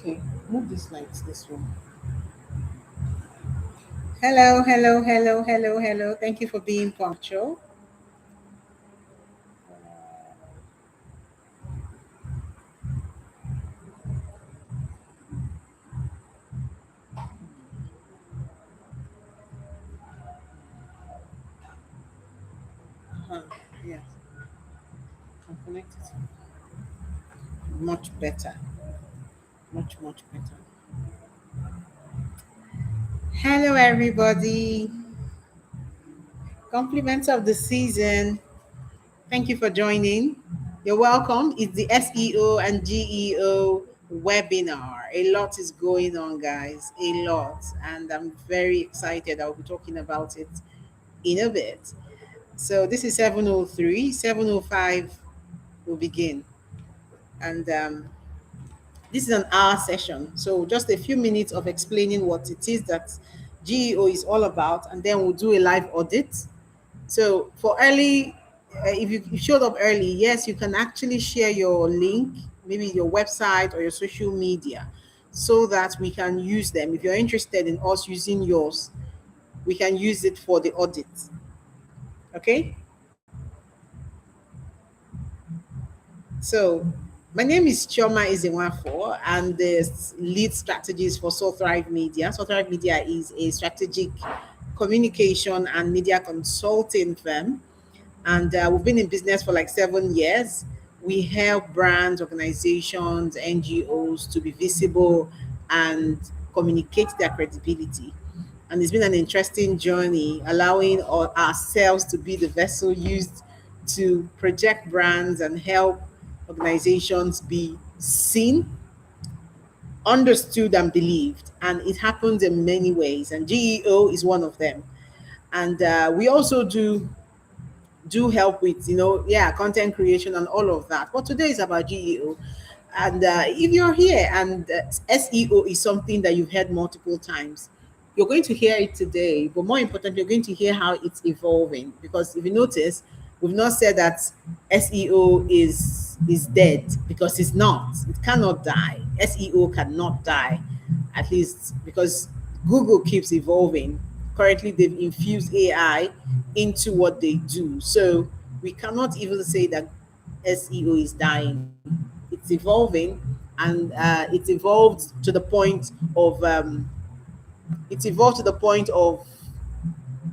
Okay, move these lights this way. Hello, hello, hello, hello, hello. Thank you for being punctual. Uh-huh. Yes, I'm connected. Much better. Much, much better. Hello, everybody. Compliments of the season. Thank you for joining. You're welcome. It's the SEO and GEO webinar. A lot is going on, guys. A lot. And I'm very excited. I'll be talking about it in a bit. So this is 7:03. 7:05 will begin. And this is an hour session. So just a few minutes of explaining what it is that GEO is all about. And then we'll do a live audit. So for early, if you showed up early, yes, you can actually share your link, maybe your website or your social media, so that we can use them. If you're interested in us using yours, we can use it for the audit. Okay. So my name is Chioma Izinwafo, and the lead strategist for So Thrive Media. So Thrive Media is a strategic communication and media consulting firm, and we've been in business for like 7 years. We help brands, organizations, NGOs to be visible and communicate their credibility. And it's been an interesting journey, allowing ourselves to be the vessel used to project brands and help organizations be seen, understood, and believed. And it happens in many ways, and GEO is one of them. And we also do help with, yeah, content creation and all of that. But today is about GEO. And if you're here and SEO is something that you've heard multiple times, you're going to hear it today. But more importantly, you're going to hear how it's evolving. Because if you notice, we've not said that SEO is dead, because it's not. It cannot die. SEO cannot die, at least because Google keeps evolving. Currently, they've infused AI into what they do. So we cannot even say that SEO is dying. It's evolving, and it's evolved to the point of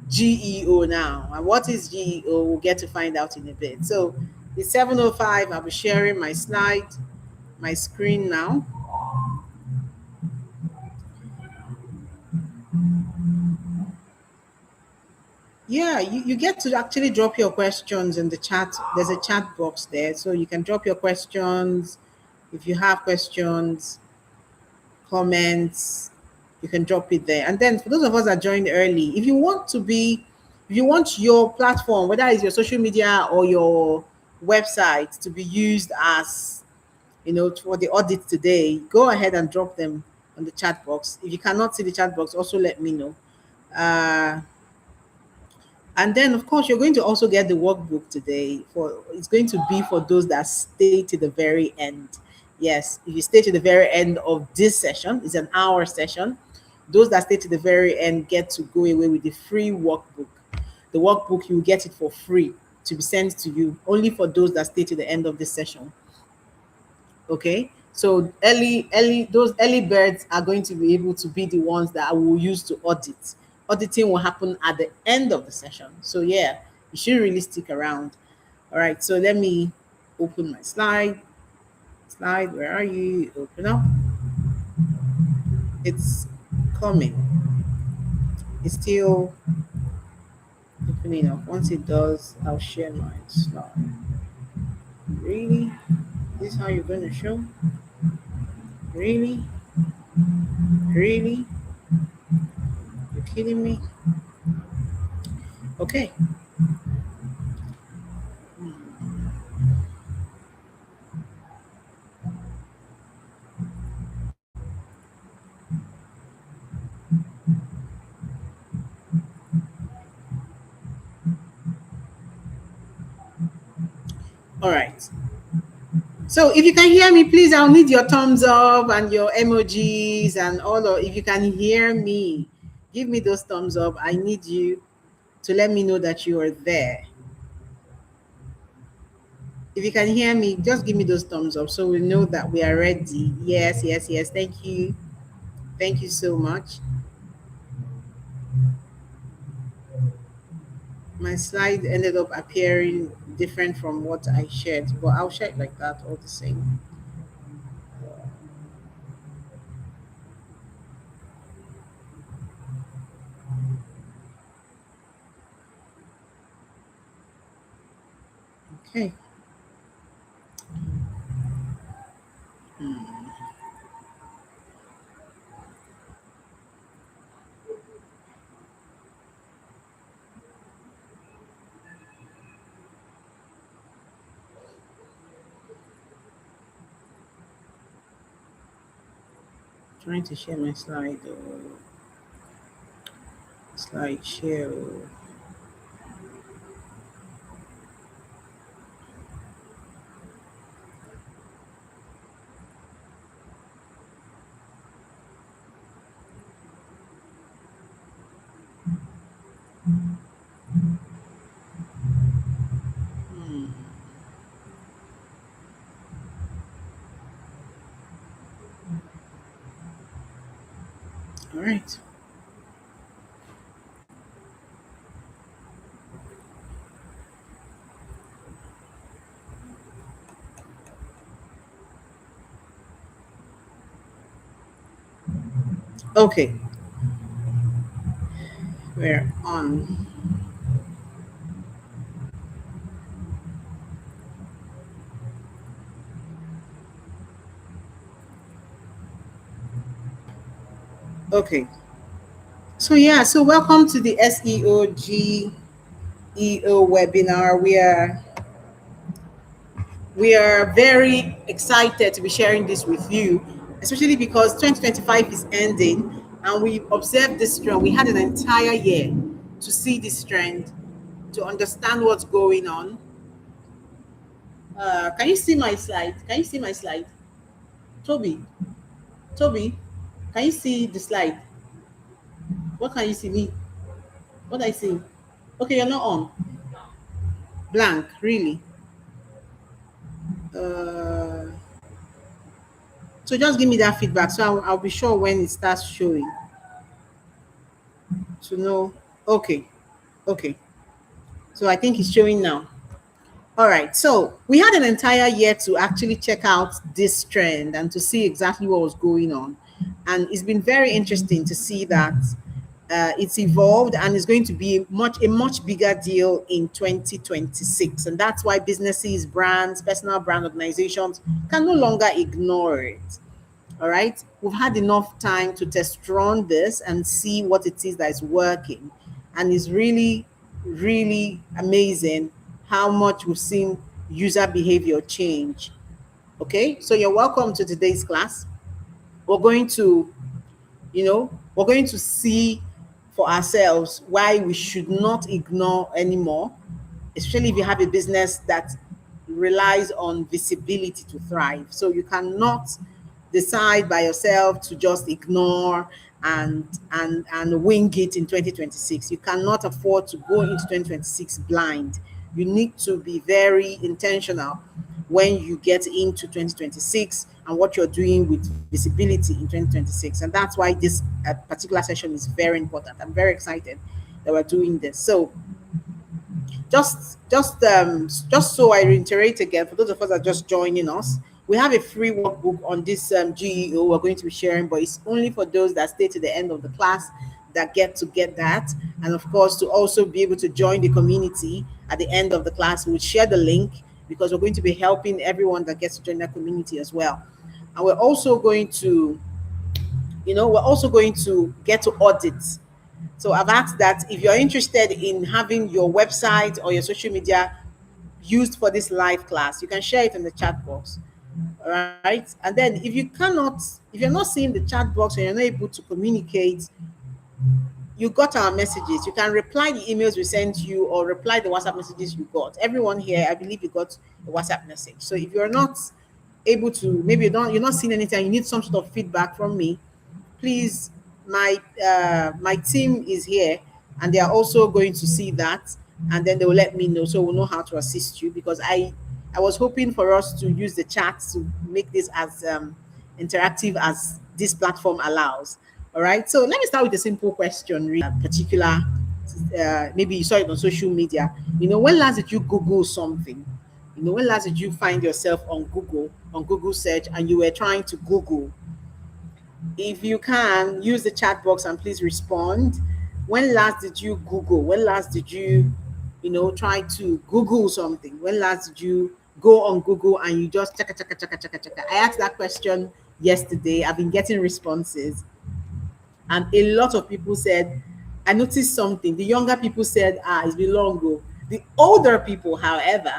GEO now. And what is GEO? We'll get to find out in a bit. So it's 7:05. I'll be sharing my screen now. Yeah, you get to actually drop your questions in the chat. There's a chat box there, so you can drop your questions. If you have questions, comments, you can drop it there. And then for those of us that joined early, if you want your platform, whether it's your social media or your website, to be used as, for the audit today, go ahead and drop them on the chat box. If you cannot see the chat box, also let me know. Uh, and then, of course, you're going to also get the workbook today. It's going to be for those that stay to the very end. Yes, if you stay to the very end of this session, it's an hour session. Those that stay to the very end get to go away with the free workbook. The workbook, you get it for free to be sent to you, only for those that stay to the end of this session. Okay, so those early birds are going to be able to be the ones that I will use to audit. Auditing will happen at the end of the session. So yeah, you should really stick around. All right, so let me open my slide. Where are you? Open up. It's coming. It's still opening up. Once it does, I'll share my slide. Really? This is how you're going to show? Really? Really? You're kidding me? Okay. All right. So if you can hear me, please, I'll need your thumbs up and your emojis and all of. If you can hear me, give me those thumbs up. I need you to let me know that you are there. If you can hear me, just give me those thumbs up so we know that we are ready. Yes, yes, yes. Thank you. Thank you so much. My slide ended up appearing different from what I shared, but I'll share it like that all the same. Okay. Trying to share my slide. Slide share. Hmm. All right. Okay. We're on. Okay. So yeah, so welcome to the SEO GEO webinar. We are very excited to be sharing this with you, especially because 2025 is ending and we observed this trend. We had an entire year to see this trend, to understand what's going on. Can you see my slide? Can you see my slide? Toby, Toby, can you see the slide? What can you see? Me? What I see? Okay, you're not on. Blank, really. Uh, so just give me that feedback so I'll be sure when it starts showing to know. Okay, okay. So I think it's showing now. All right. So we had an entire year to actually check out this trend and to see exactly what was going on. And it's been very interesting to see that it's evolved and is going to be much bigger deal in 2026. And that's why businesses, brands, personal brand organizations can no longer ignore it. All right. We've had enough time to test run this and see what it is that is working. And it's really, really amazing how much we've seen user behavior change. Okay. So you're welcome to today's class. We're going to, we're going to see for ourselves why we should not ignore anymore, especially if you have a business that relies on visibility to thrive. So you cannot decide by yourself to just ignore and wing it in 2026. You cannot afford to go into 2026 blind. You need to be very intentional when you get into 2026 and what you're doing with visibility in 2026. And that's why this particular session is very important. I'm very excited that we're doing this. So just so I reiterate again, for those of us that are just joining us, we have a free workbook on this GEO we're going to be sharing, but it's only for those that stay to the end of the class that get that. And of course, to also be able to join the community at the end of the class, we'll share the link because we're going to be helping everyone that gets to join that community as well. And we're also going to get to audit. So I've asked that if you're interested in having your website or your social media used for this live class, you can share it in the chat box. All right. And then if you're not seeing the chat box and you're not able to communicate, you got our messages. You can reply the emails we sent you or reply the WhatsApp messages you got. Everyone here, I believe you got a WhatsApp message. So if you're not able to, maybe you're not seeing anything, you need some sort of feedback from me, please, my team is here, and they are also going to see that, and then they will let me know, so we'll know how to assist you, because I was hoping for us to use the chat to make this as interactive as this platform allows. All right, so let me start with a simple question, really, particular, maybe you saw it on social media. When last did you Google something? When last did you find yourself on Google search, and you were trying to Google? If you can, use the chat box and please respond. When last did you Google? When last did you, try to Google something? When last did you go on Google and you just chaka chaka chaka chaka chaka? I asked that question yesterday. I've been getting responses, and a lot of people said, I noticed something. The younger people said, it's been long ago. The older people, however,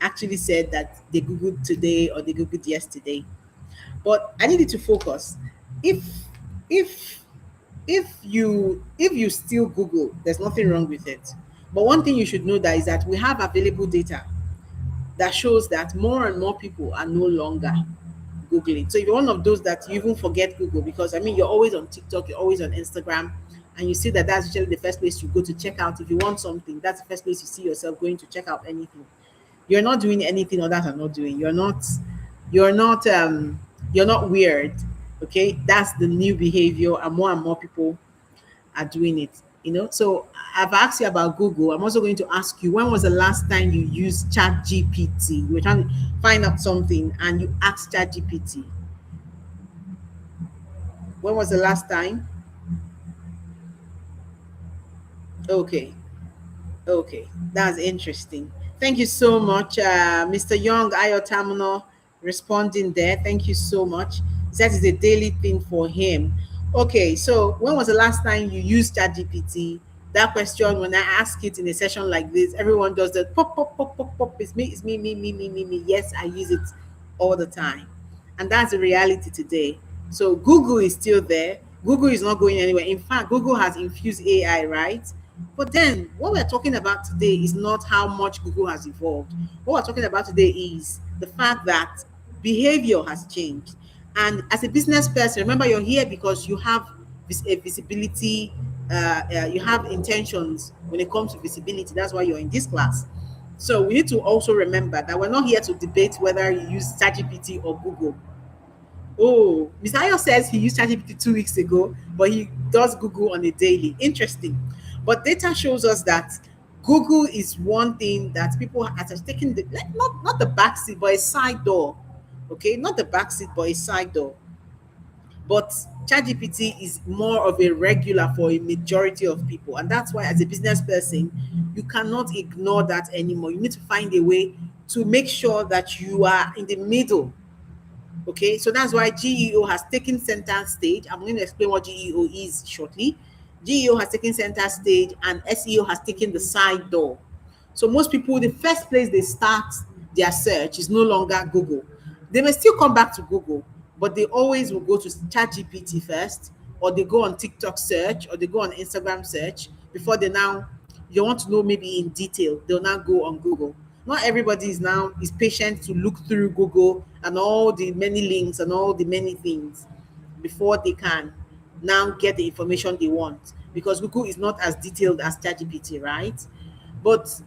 actually said that they Googled today or they Googled yesterday. But I need you to focus. If if if you still Google, there's nothing wrong with it. But one thing you should know that is that we have available data that shows that more and more people are no longer Googling. So if you're one of those that you even forget Google, because I mean you're always on TikTok, you're always on Instagram, and you see that that's usually the first place you go to check out if you want something. That's the first place you see yourself going to check out anything. You're not doing anything others are not doing. You're not you're not weird. Okay, that's the new behavior, and more people are doing it. So I've asked you about Google. I'm also going to ask you, when was the last time you used ChatGPT? You were trying to find out something and you asked ChatGPT. When was the last time? Okay. Okay, that's interesting. Thank you so much, Mr. Young Ayotamino, responding there. Thank you so much. That is a daily thing for him. Okay, so when was the last time you used ChatGPT? That question, when I ask it in a session like this, everyone does that pop, pop, pop, pop, pop. It's me, it's me, me, me, me, me, me. Yes, I use it all the time. And that's the reality today. So Google is still there. Google is not going anywhere. In fact, Google has infused AI, right? But then what we're talking about today is not how much Google has evolved. What we're talking about today is the fact that behavior has changed. And as a business person, remember you're here because you have a visibility, you have intentions when it comes to visibility. That's why you're in this class. So we need to also remember that we're not here to debate whether you use ChatGPT or Google. Oh, Mr. Ayo says he used ChatGPT 2 weeks ago, but he does Google on a daily. Interesting. But data shows us that Google is one thing that people has taken the like, not the backseat, but a side door. Okay, not the backseat, but a side door. But ChatGPT is more of a regular for a majority of people, and that's why, as a business person, you cannot ignore that anymore. You need to find a way to make sure that you are in the middle. Okay, so that's why GEO has taken center stage. I'm going to explain what GEO is shortly. GEO has taken center stage and SEO has taken the side door. So most people, the first place they start their search is no longer Google. They may still come back to Google, but they always will go to ChatGPT first, or they go on TikTok search, or they go on Instagram search before you want to know maybe in detail, they'll now go on Google. Not everybody is patient to look through Google and all the many links and all the many things before they can now get the information they want, because Google is not as detailed as ChatGPT, right? But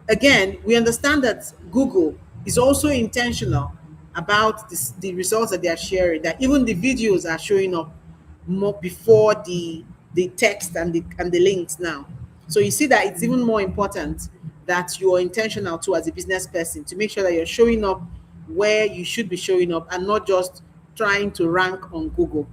again, we understand that Google is also intentional about the results that they are sharing, that even the videos are showing up more before the text and the links now. So you see that it's even more important that you are intentional too, as a business person, to make sure that you're showing up where you should be showing up and not just trying to rank on Google.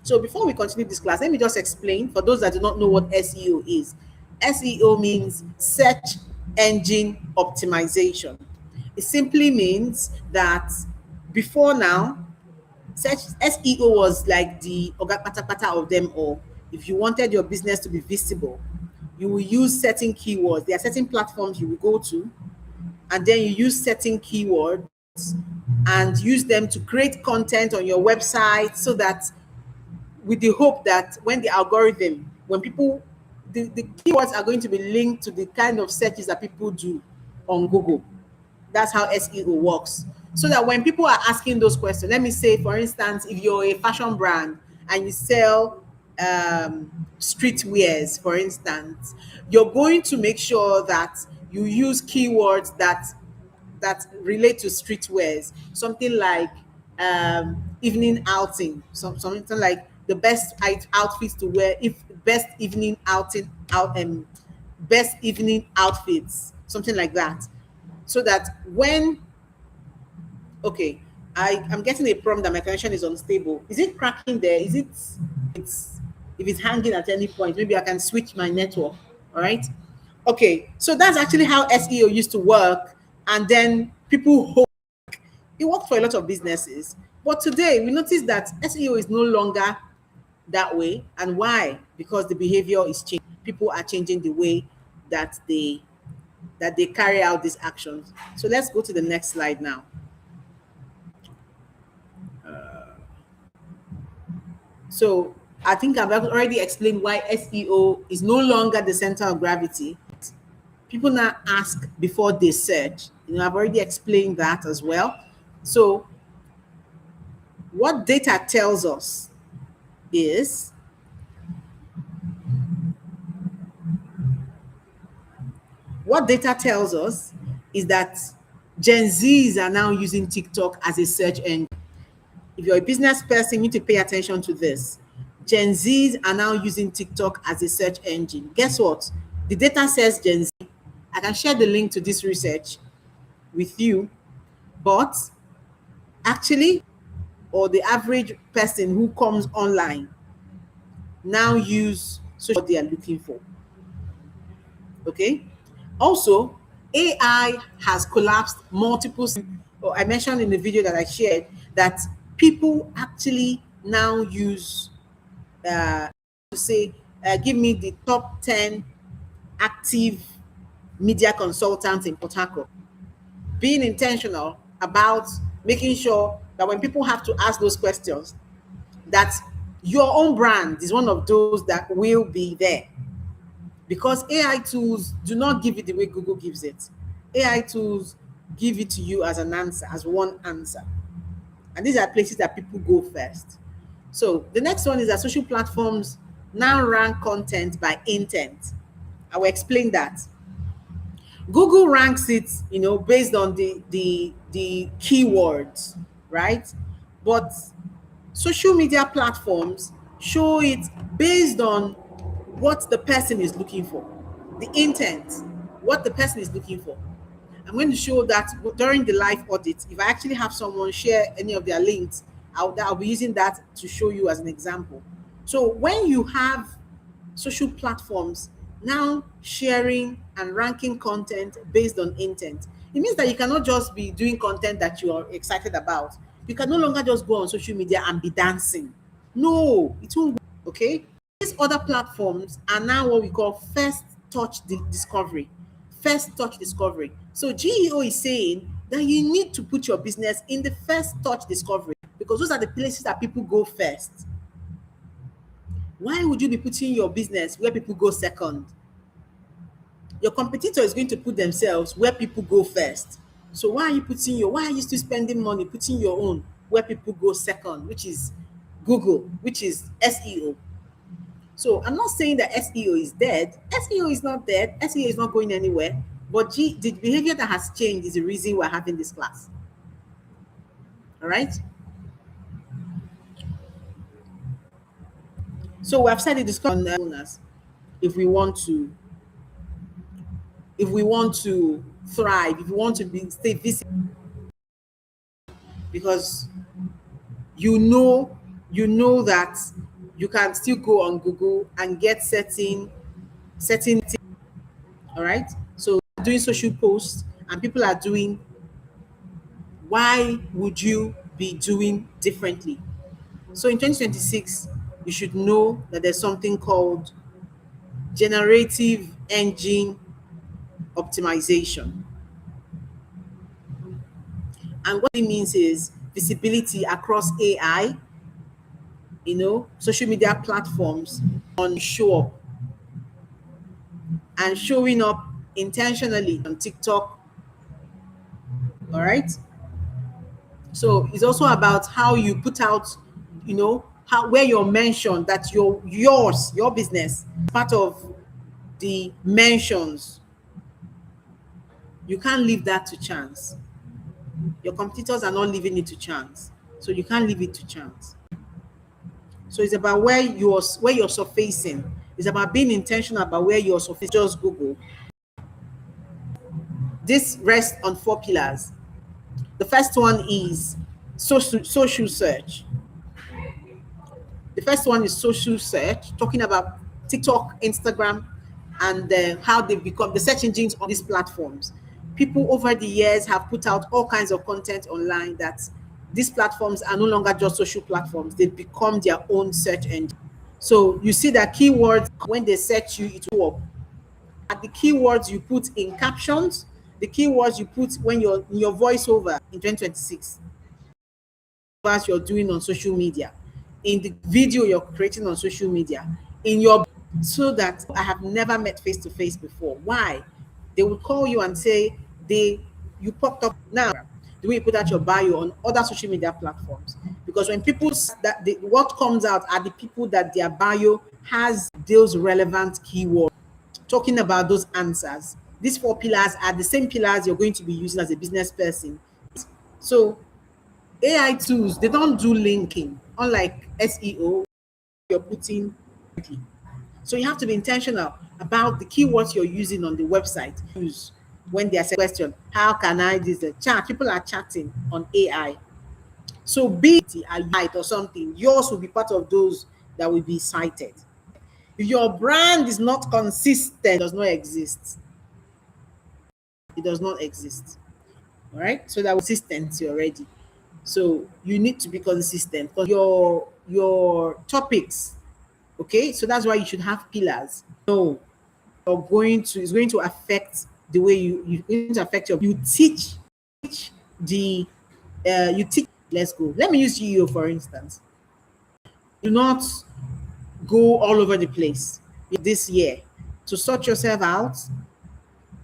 So before we continue this class, let me just explain for those that do not know what SEO is. SEO means search engine optimization. It simply means that before now, search SEO was like the oga patapata of them all. If you wanted your business to be visible, you will use certain keywords. There are certain platforms you will go to, and then you use certain keywords and use them to create content on your website, so that, with the hope that when the algorithm, when people, the keywords are going to be linked to the kind of searches that people do on Google. That's how SEO works. so that when people are asking those questions, let me say, for instance, if you're a fashion brand and you sell streetwears, for instance, you're going to make sure that you use keywords that relate to streetwears, something like evening outing, something like the best outfits to wear, if best evening outing out best evening outfits, something like that, so that when okay, I'm getting a problem that my connection is unstable. Is it cracking there? Is it it's if it's hanging at any point, maybe I can switch my network. All right. Okay, so that's actually how SEO used to work, and then people hope it worked for a lot of businesses. But today we notice that SEO is no longer that way. And why? Because the behavior is changing. People are changing the way that they carry out these actions. So let's go to the next slide now. So I think I've already explained why SEO is no longer the center of gravity. People now ask before they search. I've already explained that as well. So what data tells us is what data tells us is that Gen Zs are now using TikTok as a search engine. If you're a business person, you need to pay attention to this. Gen Zs are now using TikTok as a search engine. Guess what? The data says Gen Z. I can share the link to this research with you, but actually, or the average person who comes online now use social what they are looking for. Okay. Also, AI has collapsed multiple. I mentioned in the video that I shared that people actually now use to say, give me the top 10 active media consultants in Port Harcourt. Being intentional about making sure that when people have to ask those questions, that your own brand is one of those that will be there, because AI tools do not give it the way Google gives it. AI tools give it to you as an answer, as one answer. And these are places that people go first. So the next one is that social platforms now rank content by intent. I will explain that. Google ranks it, based on the keywords, right? But social media platforms show it based on what the person is looking for, the intent, what the person is looking for. I'm going to show that during the live audit. If I actually have someone share any of their links, I'll be using that to show you as an example. So when you have social platforms now sharing and ranking content based on intent, it means that you cannot just be doing content that you are excited about. You can no longer just go on social media and be dancing. No, it won't work. Okay. These other platforms are now what we call discovery. First touch discovery. So GEO is saying that you need to put your business in the first touch discovery, because those are the places that people go first. Why would you be putting your business where people go second? Your competitor is going to put themselves where people go first. So why are you still spending money putting your own where people go second, which is Google, which is SEO? So I'm not saying that SEO is dead. SEO is not dead. SEO is not going anywhere. But the behavior that has changed is the reason we're having this class. All right. So we have said the discussion on owners. If we want to, if we want to thrive, if we want to stay visible, because you know, that you can still go on Google and get certain. All right. So doing social posts and people are doing, why would you be doing differently? So in 2026, you should know that there's something called Generative Engine Optimization. And what it means is visibility across AI, social media platforms on show up and showing up intentionally on TikTok. All right. So it's also about how you put out, how where you're mentioned that your business part of the mentions. You can't leave that to chance. Your competitors are not leaving it to chance, so you can't leave it to chance. So it's about where you're surfacing. It's about being intentional about where you're surfacing. Just Google. This rests on four pillars. The first one is social search. The first one is social search, talking about TikTok, Instagram, and how they've become the search engines on these platforms. People over the years have put out all kinds of content online that these platforms are no longer just social platforms, they've become their own search engine. So you see that keywords, when they search you, it will up. And the keywords you put in captions, the keywords you put when you're in your voiceover in 2026, as you're doing on social media, in the video you're creating on social media, in your so that I have never met face to face before. Why? They will call you and say you popped up now. The way you put out your bio on other social media platforms. Because when people what comes out are the people that their bio has those relevant keywords talking about those answers. These four pillars are the same pillars you're going to be using as a business person. So AI tools, they don't do linking, unlike SEO, you're putting. So you have to be intentional about the keywords you're using on the website. Use when there's a question, how can I do the chat? People are chatting on AI. So be it a light or something, yours will be part of those that will be cited. If your brand is not consistent, it does not exist. It does not exist. All right. So that consistency already. So you need to be consistent because your topics, okay. So that's why you should have pillars. No, you're going to it's going to affect the way you going to affect you teach the you teach. Let's go. Let me use GEO for instance. Do not go all over the place this year to sort yourself out.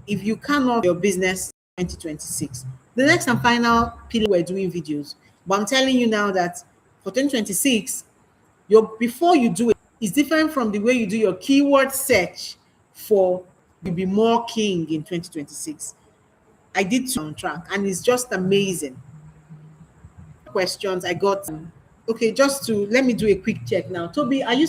If you cannot your business 2026, the next and final pillar, we're doing videos, but I'm telling you now that for 2026, your before you do it is different from the way you do your keyword search for you'll be more king in 2026. I did on track and it's just amazing. Questions I got. Okay, just to let me do a quick check now. Toby, are you